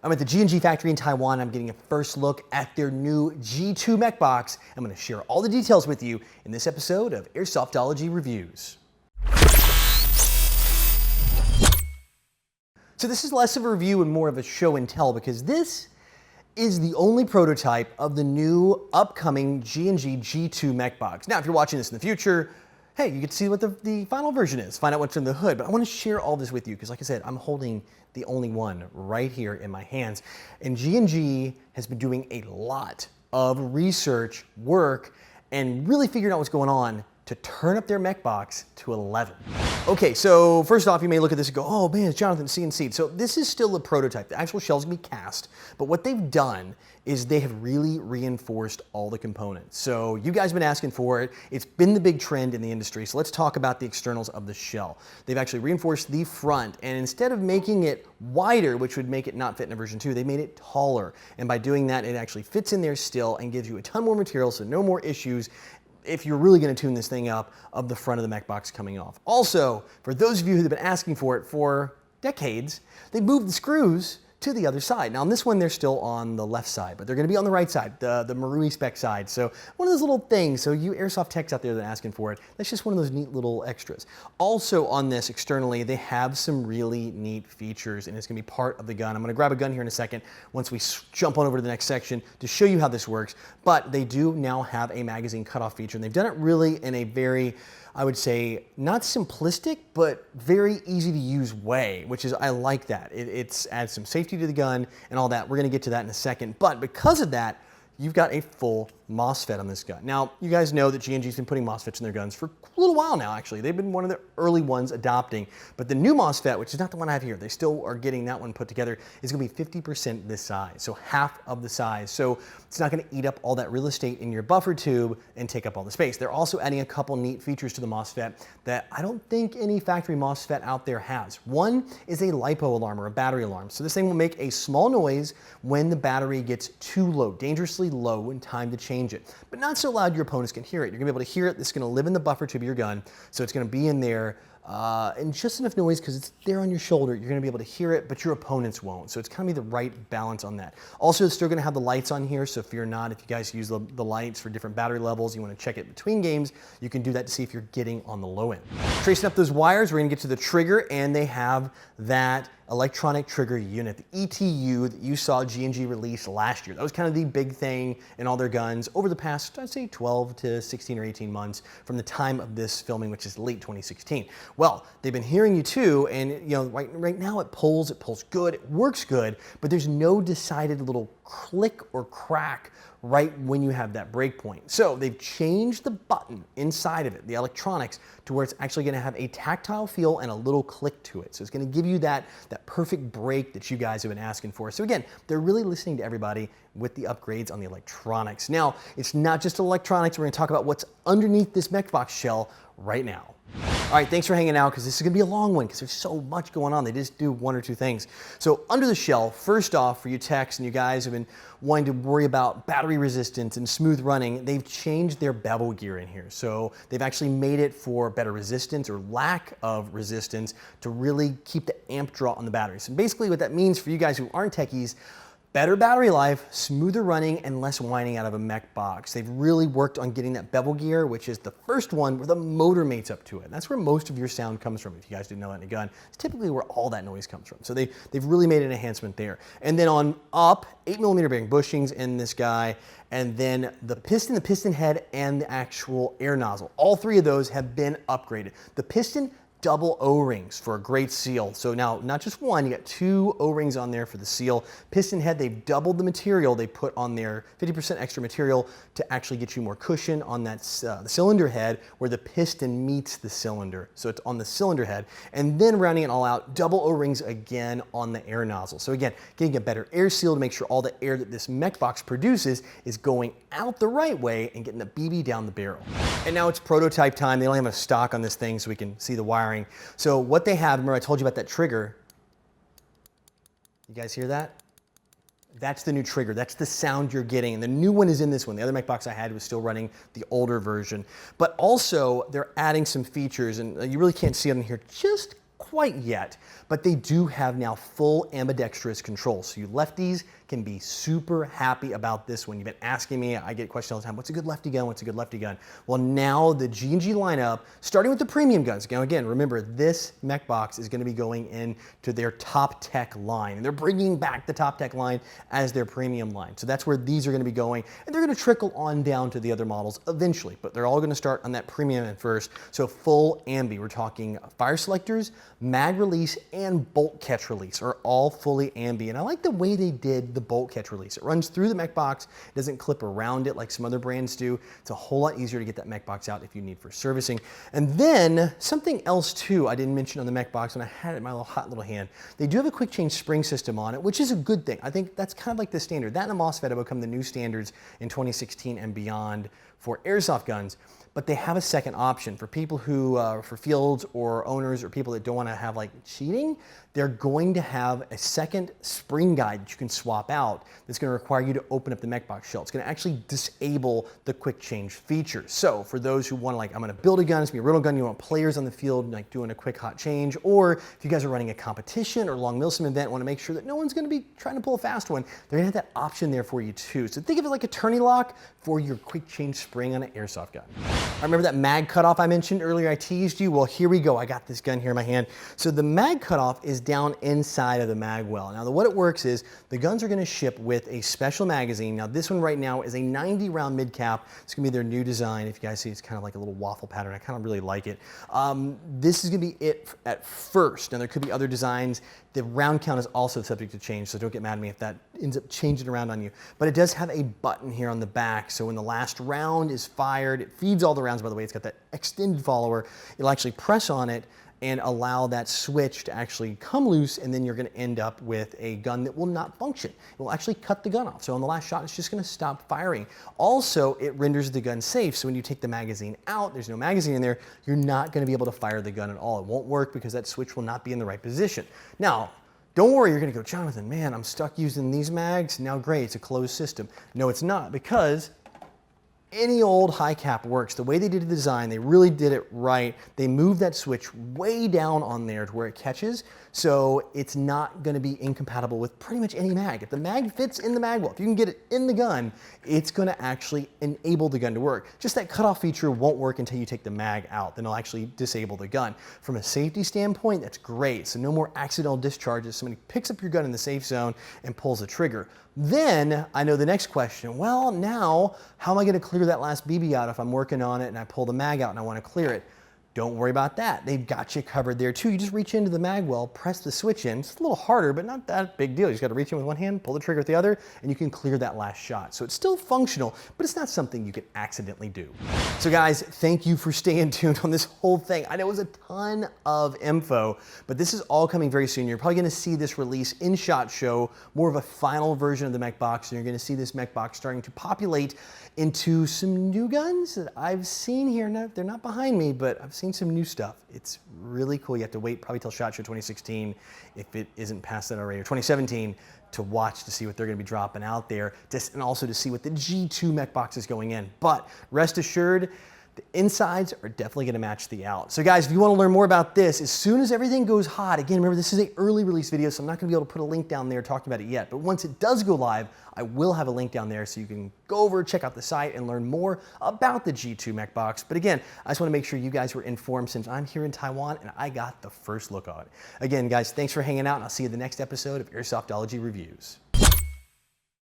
I'm at the G&G factory in Taiwan. I'm getting a first look at their new G2 Mechbox. I'm going to share all the details with you in this episode of Airsoftology Reviews. So this is less of a review and more of a show and tell, because this is the only prototype of the new upcoming G&G G2 Mechbox. Now, if you're watching this in the future, hey, you get to see what the final version is, find out what's in the hood. But I want to share all this with you because, like I said, I'm holding the only one right here in my hands. And G&G has been doing a lot of research, work, and really figuring out what's going on to turn up their Mechbox to 11. Okay, so first off, you may look at this and go, oh man, it's Jonathan CNC'd. So this is still a prototype. The actual shell's gonna be cast, but what they've done is they have really reinforced all the components. So you guys have been asking for it. It's been the big trend in the industry. So let's talk about the externals of the shell. They've actually reinforced the front, and instead of making it wider, which would make it not fit in a version 2, they made it taller. And by doing that, it actually fits in there still and gives you a ton more material, so no more issues if you're really going to tune this thing up of the front of the Mechbox coming off. Also, for those of you who have been asking for it for decades, they moved the screws to the other side. Now on this one, they're still on the left side, but they're going to be on the right side, the Marui spec side. So one of those little things, so you Airsoft techs out there that are asking for it, that's just one of those neat little extras. Also on this externally, they have some really neat features, and it's going to be part of the gun. I'm going to grab a gun here in a second once we jump on over to the next section to show you how this works. But they do now have a magazine cutoff feature, and they've done it really in a very, I would say, not simplistic, but very easy to use way, which is, I like that. It adds some safety to the gun and all that. We're gonna get to that in a second. But because of that, you've got a full MOSFET on this gun. Now, you guys know that G&G's been putting MOSFETs in their guns for a little while now, actually. They've been one of the early ones adopting. But the new MOSFET, which is not the one I have here, they still are getting that one put together, is gonna be 50% this size, so half of the size. So it's not gonna eat up all that real estate in your buffer tube and take up all the space. They're also adding a couple neat features to the MOSFET that I don't think any factory MOSFET out there has. One is a LiPo alarm, or a battery alarm. So this thing will make a small noise when the battery gets too low, dangerously low, in time to change it. But not so loud your opponents can hear it. You're gonna be able to hear it. This is gonna live in the buffer tube of your gun, so it's gonna be in there and just enough noise because it's there on your shoulder. You're gonna be able to hear it, but your opponents won't. So it's gonna be the right balance on that. Also, it's still gonna have the lights on here, so fear not. If you guys use the lights for different battery levels, you wanna check it between games, you can do that to see if you're getting on the low end. Tracing up those wires, we're gonna get to the trigger, and they have that electronic trigger unit, the ETU that you saw G&G release last year. That was kind of the big thing in all their guns over the past, I'd say 12 to 16 or 18 months from the time of this filming, which is late 2016. Well, they've been hearing you too, and you know, right now it pulls good, it works good, but there's no decided little click or crack right when you have that break point. So they've changed the button inside of it, the electronics, to where it's actually gonna have a tactile feel and a little click to it. So it's gonna give you that perfect break that you guys have been asking for. So again, they're really listening to everybody with the upgrades on the electronics. Now, it's not just electronics, we're gonna talk about what's underneath this Mechbox shell right now. All right, thanks for hanging out, because this is gonna be a long one because there's so much going on. They just do one or two things. So under the shell, first off, for you techs and you guys have been wanting to worry about battery resistance and smooth running, they've changed their bevel gear in here. So they've actually made it for better resistance or lack of resistance to really keep the amp draw on the batteries. And basically what that means for you guys who aren't techies, better battery life, smoother running, and less whining out of a Mechbox. They've really worked on getting that bevel gear, which is the first one where the motor mates up to it. That's where most of your sound comes from. If you guys didn't know that in a gun, it's typically where all that noise comes from. So they've really made an enhancement there. And then on up, 8mm bearing bushings in this guy, and then the piston head, and the actual air nozzle. All three of those have been upgraded. The piston, double O-rings for a great seal. So now, not just one, you got two O-rings on there for the seal. Piston head, they've doubled the material. They put on there 50% extra material to actually get you more cushion on that the cylinder head where the piston meets the cylinder. So it's on the cylinder head. And then rounding it all out, double O-rings again on the air nozzle. So again, getting a better air seal to make sure all the air that this Mechbox produces is going out the right way and getting the BB down the barrel. And now it's prototype time. They don't have a stock on this thing so we can see the wiring. So what they have, remember I told you about that trigger. You guys hear that? That's the new trigger. That's the sound you're getting. And the new one is in this one. The other Mechbox I had was still running the older version. But also, they're adding some features, and you really can't see them here just quite yet, but they do have now full ambidextrous control. So you lefties can be super happy about this one. You've been asking me, I get questions all the time, what's a good lefty gun? What's a good lefty gun? Well, now the G&G lineup, starting with the premium guns. Now again, remember this mech box is gonna be going into their top tech line. And they're bringing back the top tech line as their premium line. So that's where these are gonna be going. And they're gonna trickle on down to the other models eventually, but they're all gonna start on that premium end first. So full ambi, we're talking fire selectors, mag release, and bolt catch release are all fully ambi. And I like the way they did the bolt catch release. It runs through the mech box, it doesn't clip around it like some other brands do. It's a whole lot easier to get that mech box out if you need for servicing. And then something else too I didn't mention on the mech box when I had it in my little hot little hand. They do have a quick change spring system on it, which is a good thing. I think that's kind of like the standard. That and a MOSFET have become the new standards in 2016 and beyond for airsoft guns. But they have a second option for people who, for fields or owners or people that don't want to have like cheating. They're going to have a second spring guide that you can swap out that's going to require you to open up the mech box shell. It's going to actually disable the quick change feature. So for those who want to like, I'm going to build a gun, it's going to be a rental gun, you want players on the field like doing a quick hot change, or if you guys are running a competition or long milsim event, want to make sure that no one's going to be trying to pull a fast one, they're going to have that option there for you too. So think of it like a tourney lock for your quick change spring on an airsoft gun. I remember that mag cutoff I mentioned earlier, I teased you. Well, here we go. I got this gun here in my hand. So the mag cutoff is down inside of the mag well. Now, what it works is the guns are going to ship with a special magazine. Now, this one right now is a 90 round mid cap. It's going to be their new design. If you guys see, it's kind of like a little waffle pattern. I kind of really like it. This is going to be it at first. Now, there could be other designs. The round count is also subject to change, so don't get mad at me if that ends up changing around on you. But it does have a button here on the back, so when the last round is fired, it feeds all the rounds, by the way. It's got that extended follower. It'll actually press on it and allow that switch to actually come loose, and then you're gonna end up with a gun that will not function. It will actually cut the gun off. So on the last shot, it's just gonna stop firing. Also, it renders the gun safe, so when you take the magazine out, there's no magazine in there, you're not gonna be able to fire the gun at all. It won't work because that switch will not be in the right position. Now, don't worry, you're gonna go, Jonathan, man, I'm stuck using these mags. Now great, it's a closed system. No, it's not, because any old high cap works. The way they did the design, they really did it right. They moved that switch way down on there to where it catches, so it's not gonna be incompatible with pretty much any mag. If the mag fits in the mag well, if you can get it in the gun, it's gonna actually enable the gun to work. Just that cutoff feature won't work until you take the mag out, then it'll actually disable the gun. From a safety standpoint, that's great. So no more accidental discharges. Somebody picks up your gun in the safe zone and pulls the trigger. Then I know the next question, well, now how am I gonna clear that last BB out if I'm working on it and I pull the mag out and I wanna clear it? Don't worry about that. They've got you covered there too. You just reach into the mag well, press the switch in. It's a little harder, but not that big deal. You just gotta reach in with one hand, pull the trigger with the other, and you can clear that last shot. So it's still functional, but it's not something you can accidentally do. So guys, thank you for staying tuned on this whole thing. I know it was a ton of info, but this is all coming very soon. You're probably gonna see this release in SHOT Show, more of a final version of the mech box, and you're gonna see this mech box starting to populate into some new guns that I've seen here. No, they're not behind me, but I've seen some new stuff. It's really cool. You have to wait probably till SHOT Show 2016, if it isn't past that already, or 2017, to watch to see what they're gonna be dropping out there, and also to see what the G2 mech box is going in. But rest assured, the insides are definitely gonna match the out. So guys, if you wanna learn more about this, as soon as everything goes hot, again, remember this is an early release video, so I'm not gonna be able to put a link down there talking about it yet, but once it does go live, I will have a link down there so you can go over, check out the site, and learn more about the G2 mech box. But again, I just wanna make sure you guys were informed since I'm here in Taiwan and I got the first look on it. Again, guys, thanks for hanging out, and I'll see you in the next episode of Airsoftology Reviews.